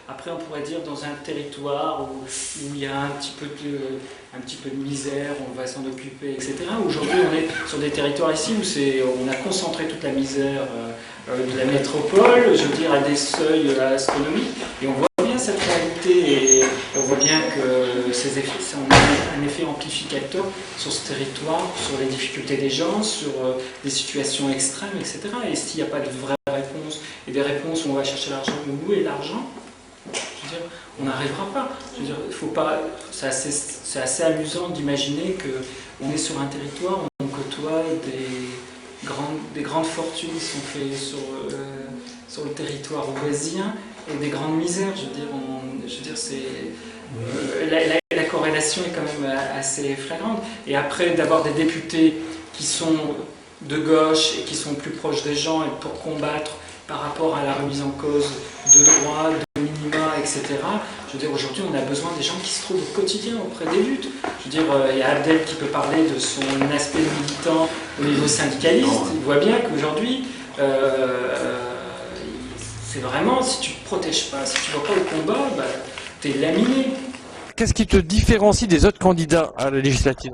Après, on pourrait dire dans un territoire où il y a un petit peu de misère, on va s'en occuper, etc. Aujourd'hui, on est sur des territoires ici où on a concentré toute la misère de la métropole, je veux dire, à des seuils astronomiques. Et on voit bien cette réalité et on voit bien que ces effets, ça a un effet amplificateur sur ce territoire, sur les difficultés des gens, sur des situations extrêmes, etc. Et s'il n'y a pas de vraies réponses et des réponses où on va chercher l'argent, où est l'argent? Je veux dire, on n'arrivera pas. Je veux dire, il faut pas. C'est assez amusant d'imaginer qu'on est sur un territoire où on côtoie des grandes fortunes qui sont faites sur le territoire voisin et des grandes misères. Je veux dire, la corrélation est quand même assez flagrante. Et après, d'avoir des députés qui sont de gauche et qui sont plus proches des gens et pour combattre par rapport à la remise en cause de droits, de minima, etc. Je veux dire, aujourd'hui, on a besoin des gens qui se trouvent au quotidien auprès des luttes. Je veux dire, il y a Abdel qui peut parler de son aspect militant au niveau syndicaliste. Il voit bien qu'aujourd'hui, c'est vraiment, si tu ne protèges pas, si tu ne vas pas au combat, bah, tu es laminé. Qu'est-ce qui te différencie des autres candidats à la législative?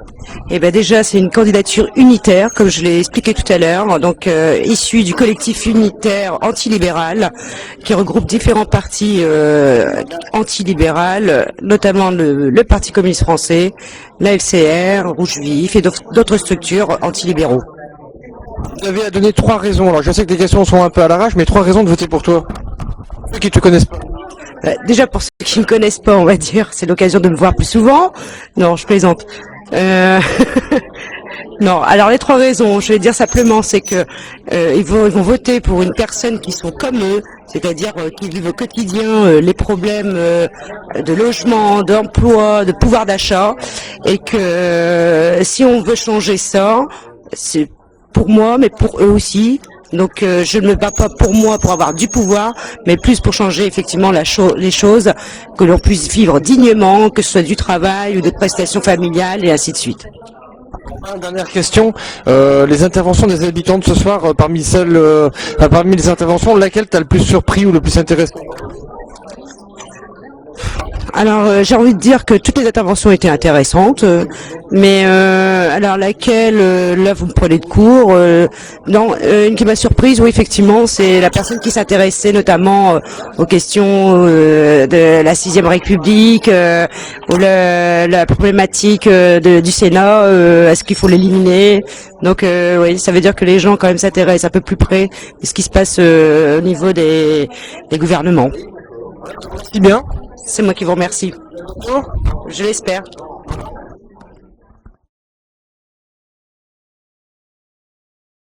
Eh ben déjà, c'est une candidature unitaire, comme je l'ai expliqué tout à l'heure, donc issue du collectif unitaire antilibéral, qui regroupe différents partis antilibérales, notamment le Parti communiste français, la LCR, Rouge Vif et d'autres structures antilibéraux. Vous avez à donner 3 raisons. Alors, je sais que les questions sont un peu à l'arrache, mais 3 raisons de voter pour toi. Ceux qui te connaissent pas. Déjà, pour ceux qui ne me connaissent pas, on va dire, c'est l'occasion de me voir plus souvent. Non, je plaisante. Non, alors les 3 raisons, je vais dire simplement, c'est que ils vont voter pour une personne qui sont comme eux, c'est-à-dire qui vivent au quotidien les problèmes de logement, d'emploi, de pouvoir d'achat, et que si on veut changer ça, c'est pour moi, mais pour eux aussi. Donc je ne me bats pas pour moi pour avoir du pouvoir, mais plus pour changer effectivement les choses, que l'on puisse vivre dignement, que ce soit du travail ou de prestations familiales et ainsi de suite. Dernière question, les interventions des habitants de ce soir, parmi les interventions, laquelle t'as le plus surpris ou le plus intéressant? Alors j'ai envie de dire que toutes les interventions étaient intéressantes, mais alors laquelle, là vous me prenez de court, non, une qui m'a surprise, oui effectivement, c'est la personne qui s'intéressait notamment aux questions de la 6e République, ou la problématique du Sénat, est-ce qu'il faut l'éliminer? Donc oui, ça veut dire que les gens quand même s'intéressent un peu plus près de ce qui se passe au niveau des gouvernements. Merci bien. C'est moi qui vous remercie. Je l'espère.